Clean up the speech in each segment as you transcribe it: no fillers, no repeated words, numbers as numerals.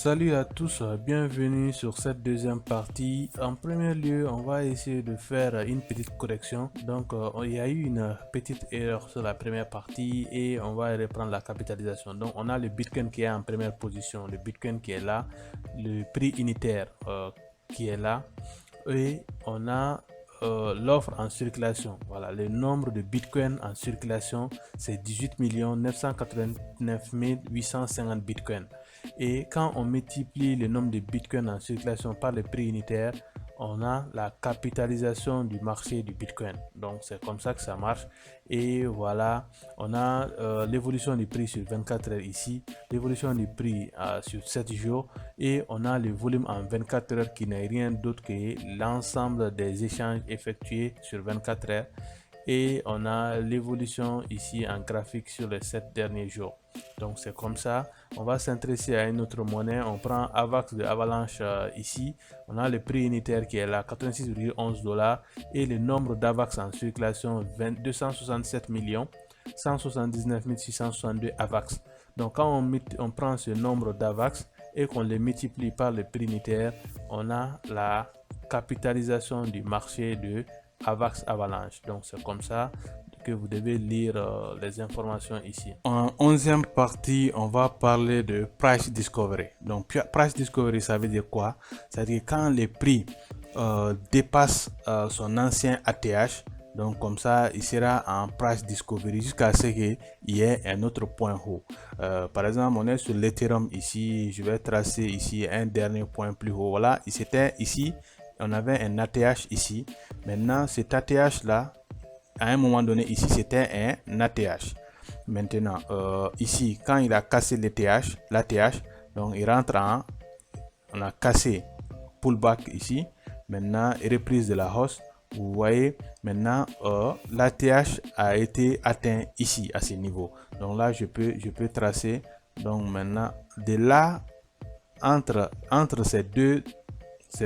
Salut à tous, bienvenue sur cette deuxième partie. En premier lieu, on va essayer de faire une petite correction. Donc, il y a eu une petite erreur sur la première partie et on va reprendre la capitalisation. Donc, on a le Bitcoin qui est en première position, le Bitcoin qui est là, le prix unitaire qui est là et on a l'offre en circulation. Voilà, le nombre de Bitcoin en circulation, c'est 18 989 850 Bitcoin. Et quand on multiplie le nombre de Bitcoin en circulation par le prix unitaire, on a la capitalisation du marché du Bitcoin. Donc c'est comme ça que ça marche. Et voilà, on a l'évolution du prix sur 24 heures ici, l'évolution du prix sur 7 jours, et on a le volume en 24 heures qui n'est rien d'autre que l'ensemble des échanges effectués sur 24 heures. Et on a l'évolution ici en graphique sur les 7 derniers jours. Donc c'est comme ça. On va s'intéresser à une autre monnaie. On prend AVAX de Avalanche ici. On a le prix unitaire qui est là, 86,11 $, et le nombre d'AVAX en circulation, 267 179 662 AVAX. Donc quand on prend ce nombre d'AVAX et qu'on les multiplie par le prix unitaire, on a la capitalisation du marché de AVAX Avalanche. Donc c'est comme ça que vous devez lire les informations ici. En 11e partie, on va parler de Price Discovery. Donc Price Discovery, ça veut dire quoi? Ça veut dire quand les prix dépassent son ancien ATH. Donc comme ça, il sera en Price Discovery jusqu'à ce qu'il y ait un autre point haut. Par exemple, on est sur l'Ethereum ici. Je vais tracer ici un dernier point plus haut. Voilà, c'était ici. On avait un ATH ici. Maintenant, cet ATH là, à un moment donné ici, c'était un ATH. Maintenant, ici, quand il a cassé l'ATH, donc il rentre en, on a cassé pullback ici. Maintenant, reprise de la hausse. Vous voyez, maintenant, l'ATH a été atteint ici, à ce niveau. Donc là, je peux tracer. Donc maintenant, de là, entre ces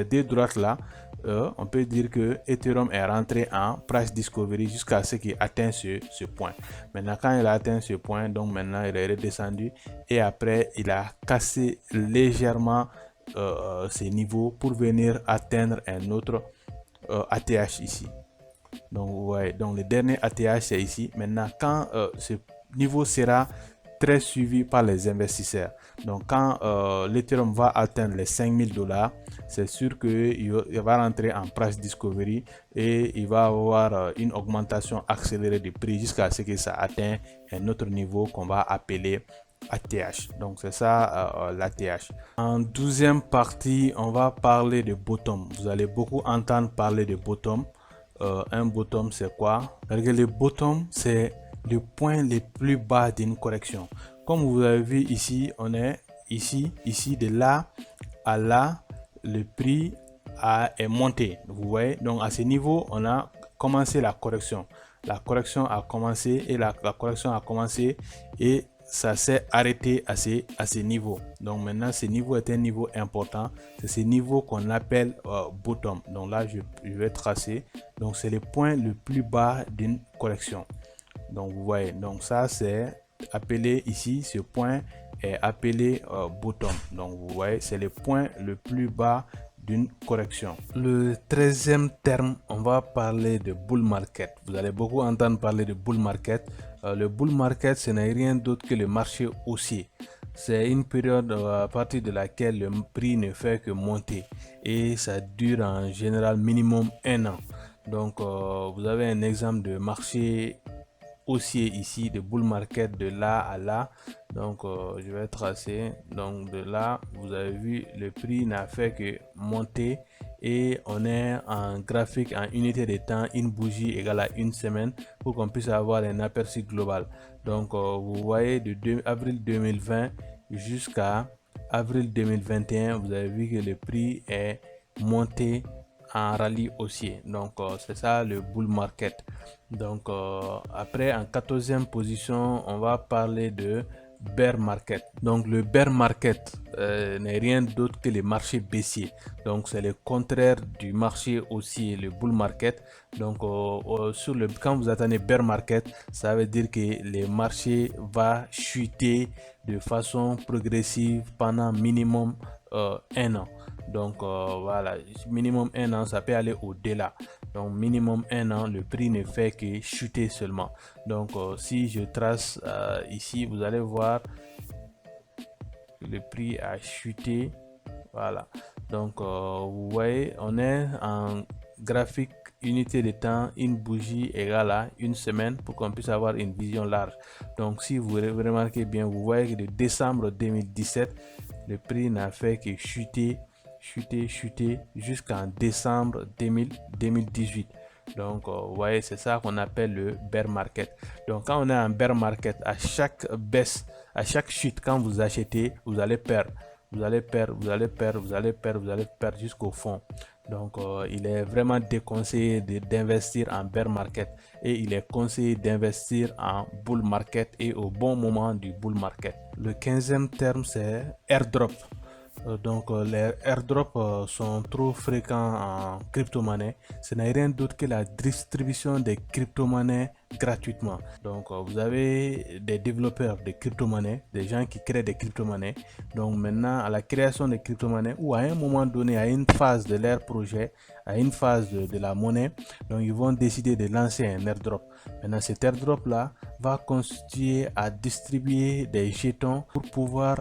deux droites là, on peut dire que Ethereum est rentré en Price Discovery jusqu'à ce qu'il atteigne ce point. Maintenant, quand il a atteint ce point, donc maintenant il est redescendu et après il a cassé légèrement ces niveaux pour venir atteindre un autre ATH ici. Donc vous voyez, donc le dernier ATH c'est ici. Maintenant, quand ce niveau sera très suivi par les investisseurs. Donc quand l'Ethereum va atteindre les 5000 $, c'est sûr qu'il va rentrer en Price Discovery et il va avoir une augmentation accélérée du prix jusqu'à ce que ça atteigne un autre niveau qu'on va appeler ATH. Donc c'est ça l'ATH. En 12e partie, on va parler de bottom. Vous allez beaucoup entendre parler de bottom. Un bottom c'est quoi? Le bottom c'est le point le plus bas d'une correction. Comme vous avez vu ici, on est ici de là à là, le prix est monté. Vous voyez, donc à ce niveau, on a commencé la correction. La correction a commencé et la correction a commencé et ça s'est arrêté à ce niveau. Donc maintenant, ce niveau est un niveau important. C'est ce niveau qu'on appelle bottom. Donc là, je vais tracer. Donc c'est le point le plus bas d'une correction. Donc vous voyez, donc ça c'est appelé ici, ce point est appelé bottom. Donc vous voyez, c'est le point le plus bas d'une correction. Le 13e terme, on va parler de bull market. Vous allez beaucoup entendre parler de bull market. Le bull market, ce n'est rien d'autre que le marché haussier. C'est une période à partir de laquelle le prix ne fait que monter et ça dure en général minimum 1 an. Donc vous avez un exemple de marché haussier ici, de bull market de là à là. Donc je vais tracer. Donc de là, vous avez vu, le prix n'a fait que monter et on est en graphique en unité de temps, une bougie égale à une semaine pour qu'on puisse avoir un aperçu global. Donc vous voyez, de avril 2020 jusqu'à avril 2021, vous avez vu que le prix est monté en rallye haussier. Donc c'est ça le bull market. Donc après, en 14e position, on va parler de bear market. Donc le bear market n'est rien d'autre que les marchés baissiers. Donc c'est le contraire du marché haussier, le bull market. Donc quand vous attendez bear market, ça veut dire que le marché va chuter de façon progressive pendant minimum 1 an. Donc voilà, minimum 1 an, ça peut aller au-delà. Donc minimum 1 an, le prix ne fait que chuter seulement. Donc si je trace ici, vous allez voir que le prix a chuté. Voilà. Donc vous voyez, on est en graphique unité de temps, une bougie égale à une semaine pour qu'on puisse avoir une vision large. Donc si vous remarquez bien, vous voyez que de décembre 2017, le prix n'a fait que chuter jusqu'en décembre 2018. Donc vous voyez, c'est ça qu'on appelle le bear market. Donc quand on est en bear market, à chaque baisse, à chaque chute, quand vous achetez, vous allez perdre. Vous allez perdre jusqu'au fond. Donc il est vraiment déconseillé d'investir en bear market et il est conseillé d'investir en bull market et au bon moment du bull market. Le 15e terme, c'est airdrop. Donc les airdrops sont trop fréquents en crypto-monnaie. Ce n'est rien d'autre que la distribution des crypto-monnaies gratuitement. Donc vous avez des développeurs de crypto-monnaies, des gens qui créent des crypto-monnaies. Donc maintenant, à la création des crypto-monnaies ou à un moment donné, à une phase de leur projet, à une phase de la monnaie, donc ils vont décider de lancer un airdrop. Maintenant, cet airdrop là va constituer à distribuer des jetons pour pouvoir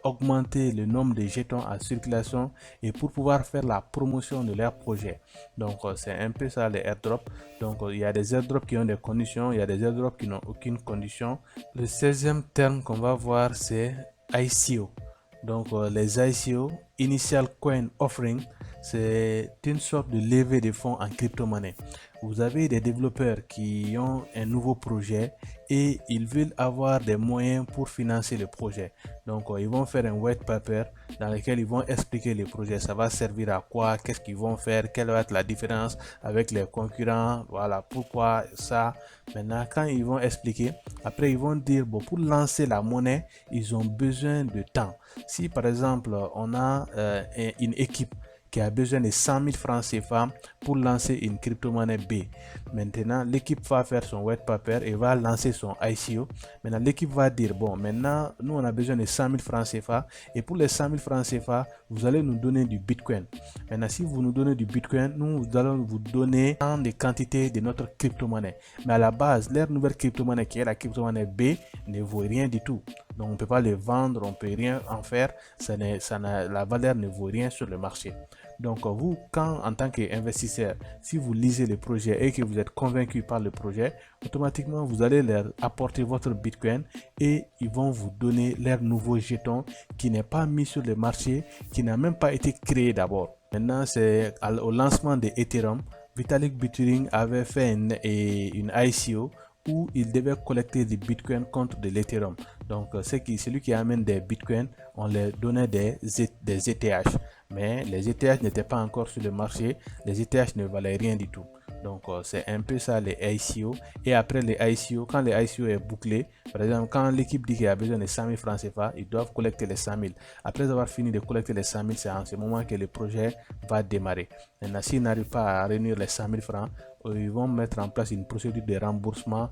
augmenter le nombre de jetons en circulation et pour pouvoir faire la promotion de leur projet. Donc c'est un peu ça les airdrops. Donc il y a des airdrops qui ont des conditions, il y a des airdrops qui n'ont aucune condition. Le 16e terme qu'on va voir, c'est ICO. Donc les ICO, Initial Coin Offering, c'est une sorte de levée de fonds en crypto-monnaie. Vous avez des développeurs qui ont un nouveau projet et ils veulent avoir des moyens pour financer le projet. Donc ils vont faire un white paper dans lequel ils vont expliquer le projet. Ça va servir à quoi, qu'est-ce qu'ils vont faire, quelle va être la différence avec les concurrents, voilà, pourquoi ça. Maintenant, quand ils vont expliquer, après ils vont dire, bon, pour lancer la monnaie, ils ont besoin de temps. Si par exemple, on a une équipe qui a besoin de 100 000 francs CFA pour lancer une crypto-monnaie B. Maintenant, l'équipe va faire son white paper et va lancer son ICO. Maintenant, l'équipe va dire, bon, maintenant, nous, on a besoin de 100 000 francs CFA. Et pour les 100 000 francs CFA, vous allez nous donner du Bitcoin. Maintenant, si vous nous donnez du Bitcoin, nous allons vous donner tant de quantités de notre crypto-monnaie. Mais à la base, leur nouvelle crypto-monnaie, qui est la crypto-monnaie B, ne vaut rien du tout. Donc, on ne peut pas les vendre, on ne peut rien en faire. La valeur ne vaut rien sur le marché. Donc vous, quand en tant qu'investisseur, si vous lisez le projet et que vous êtes convaincu par le projet, automatiquement vous allez leur apporter votre Bitcoin et ils vont vous donner leur nouveau jeton qui n'est pas mis sur le marché, qui n'a même pas été créé d'abord. Maintenant, c'est au lancement de Ethereum, Vitalik Buterin avait fait une ICO où il devait collecter du Bitcoin contre de l'Ethereum. Donc celui qui amène des Bitcoins, on leur donnait des ETH. Mais les ETH n'étaient pas encore sur le marché, les ETH ne valaient rien du tout. Donc c'est un peu ça les ICO. Et après les ICO, quand les ICO est bouclé, par exemple quand l'équipe dit qu'il a besoin de 100 000 francs CFA, ils doivent collecter les 100 000. Après avoir fini de collecter les 100 000, c'est en ce moment que le projet va démarrer. Maintenant, s'ils n'arrivent pas à réunir les 100 000 francs, ils vont mettre en place une procédure de remboursement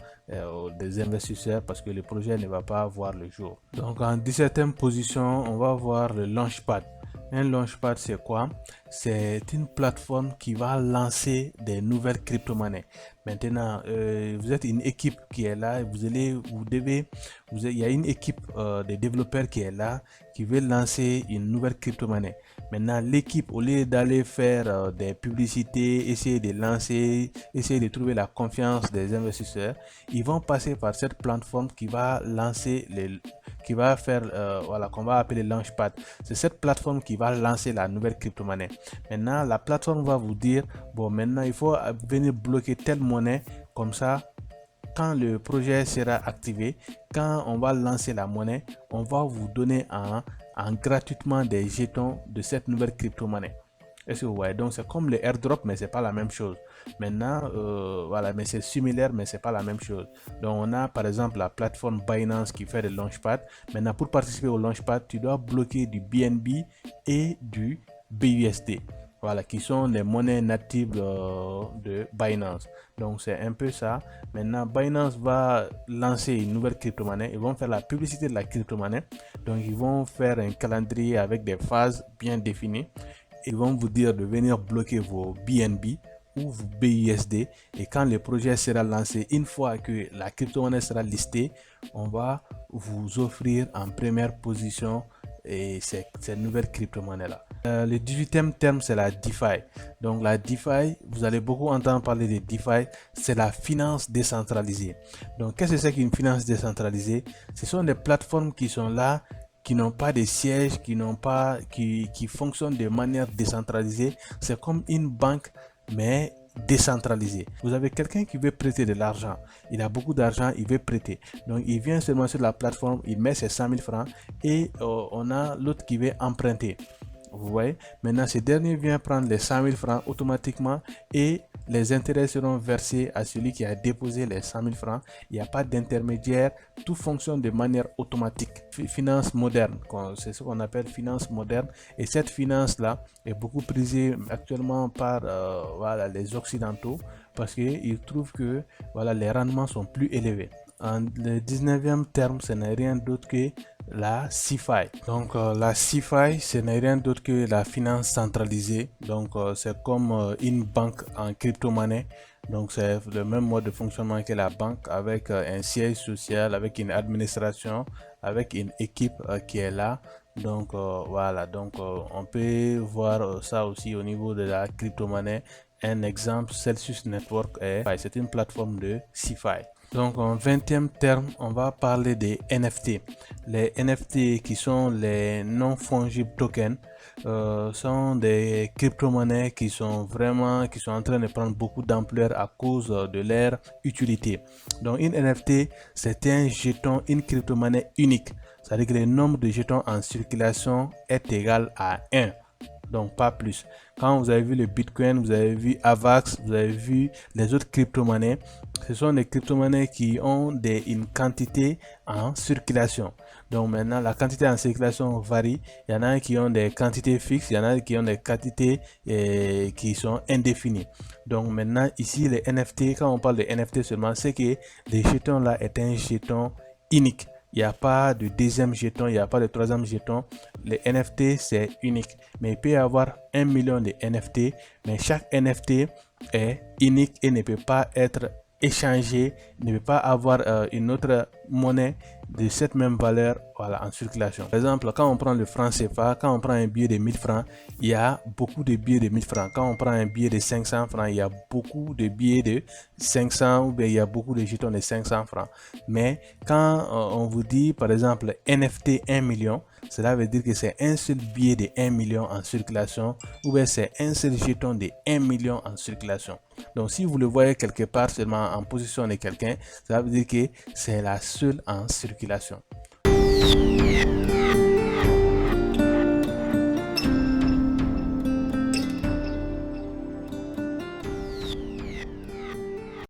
des investisseurs parce que le projet ne va pas voir le jour. Donc en 17e position, on va voir le Launchpad. Un Launchpad, c'est quoi? C'est une plateforme qui va lancer des nouvelles crypto-monnaies. Maintenant, vous êtes une équipe qui est là, il y a une équipe de développeurs qui est là, qui veut lancer une nouvelle crypto-monnaie. Maintenant, l'équipe, au lieu d'aller faire des publicités, essayer de lancer, essayer de trouver la confiance des investisseurs, ils vont passer par cette plateforme qui va lancer qui va faire, voilà, qu'on va appeler Launchpad. C'est cette plateforme qui va lancer la nouvelle crypto-monnaie. Maintenant, la plateforme va vous dire, bon, maintenant, il faut venir bloquer telle monnaie, comme ça, quand le projet sera activé, quand on va lancer la monnaie, on va vous donner gratuitement des jetons de cette nouvelle crypto-monnaie. Est-ce que vous voyez? Donc c'est comme les airdrops, mais c'est pas la même chose. Maintenant, voilà, mais c'est similaire, mais c'est pas la même chose. Donc on a par exemple la plateforme Binance qui fait le Launchpad. Maintenant, pour participer au Launchpad, tu dois bloquer du BNB et du BUSD. Voilà, qui sont les monnaies natives de Binance. Donc c'est un peu ça. Maintenant, Binance va lancer une nouvelle crypto-monnaie. Ils vont faire la publicité de la crypto-monnaie. Donc ils vont faire un calendrier avec des phases bien définies. Ils vont vous dire de venir bloquer vos BNB ou vos BUSD, et quand le projet sera lancé, une fois que la crypto-monnaie sera listée, on va vous offrir en première position et cette nouvelle crypto-monnaie là. Le 18e terme, c'est la DeFi. Donc la DeFi, vous allez beaucoup entendre parler de DeFi, c'est la finance décentralisée. Donc qu'est-ce que c'est qu'une finance décentralisée? Ce sont des plateformes qui sont là, qui n'ont pas de siège, qui fonctionnent de manière décentralisée. C'est comme une banque, mais décentralisée. Vous avez quelqu'un qui veut prêter de l'argent. Il a beaucoup d'argent, il veut prêter. Donc, il vient seulement sur la plateforme, il met ses 100 000 francs et on a l'autre qui veut emprunter. Vous voyez, maintenant ce dernier vient prendre les 100 000 francs automatiquement et les intérêts seront versés à celui qui a déposé les 100 000 francs. Il n'y a pas d'intermédiaire, tout fonctionne de manière automatique. Finance moderne, c'est ce qu'on appelle finance moderne, et cette finance là est beaucoup prisée actuellement par voilà, les occidentaux, parce qu'ils trouvent que voilà, les rendements sont plus élevés. Le 19e terme, ce n'est rien d'autre que la CeFi. Donc la CeFi, ce n'est rien d'autre que la finance centralisée. Donc c'est comme une banque en crypto-monnaie. Donc c'est le même mode de fonctionnement que la banque, avec un siège social, avec une administration, avec une équipe qui est là. Donc voilà, donc on peut voir ça aussi au niveau de la crypto-monnaie. Un exemple, Celsius Network c'est une plateforme de CeFi. Donc en 20e terme, on va parler des NFT. Les NFT qui sont les non-fungible tokens sont des crypto-monnaies qui sont en train de prendre beaucoup d'ampleur à cause de leur utilité. Donc une NFT, c'est un jeton, une crypto-monnaie unique. C'est-à-dire que le nombre de jetons en circulation est égal à 1. Donc pas plus. Quand vous avez vu le Bitcoin, vous avez vu Avax, vous avez vu les autres crypto-monnaies, ce sont des crypto-monnaies qui ont une quantité en circulation. Donc maintenant, la quantité en circulation varie. Il y en a qui ont des quantités fixes, il y en a qui ont des quantités qui sont indéfinies. Donc maintenant, ici, les NFT, quand on parle de NFT seulement, c'est que les jetons là est un jeton unique. Il n'y a pas de deuxième jeton, il n'y a pas de troisième jeton. Les NFT, c'est unique. Mais il peut y avoir 1 million de NFT, mais chaque NFT est unique et ne peut pas être échangé, ne peut pas avoir une autre monnaie de cette même valeur, voilà, en circulation. Par exemple, quand on prend le franc CFA, quand on prend un billet de 1000 francs, il y a beaucoup de billets de 1000 francs. Quand on prend un billet de 500 francs, il y a beaucoup de billets de 500, ou bien il y a beaucoup de jetons de 500 francs. Mais quand on vous dit, par exemple, NFT 1 million, cela veut dire que c'est un seul billet de 1 million en circulation, ou bien c'est un seul jeton de 1 million en circulation. Donc si vous le voyez quelque part seulement en position de quelqu'un, ça veut dire que c'est la seule en circulation.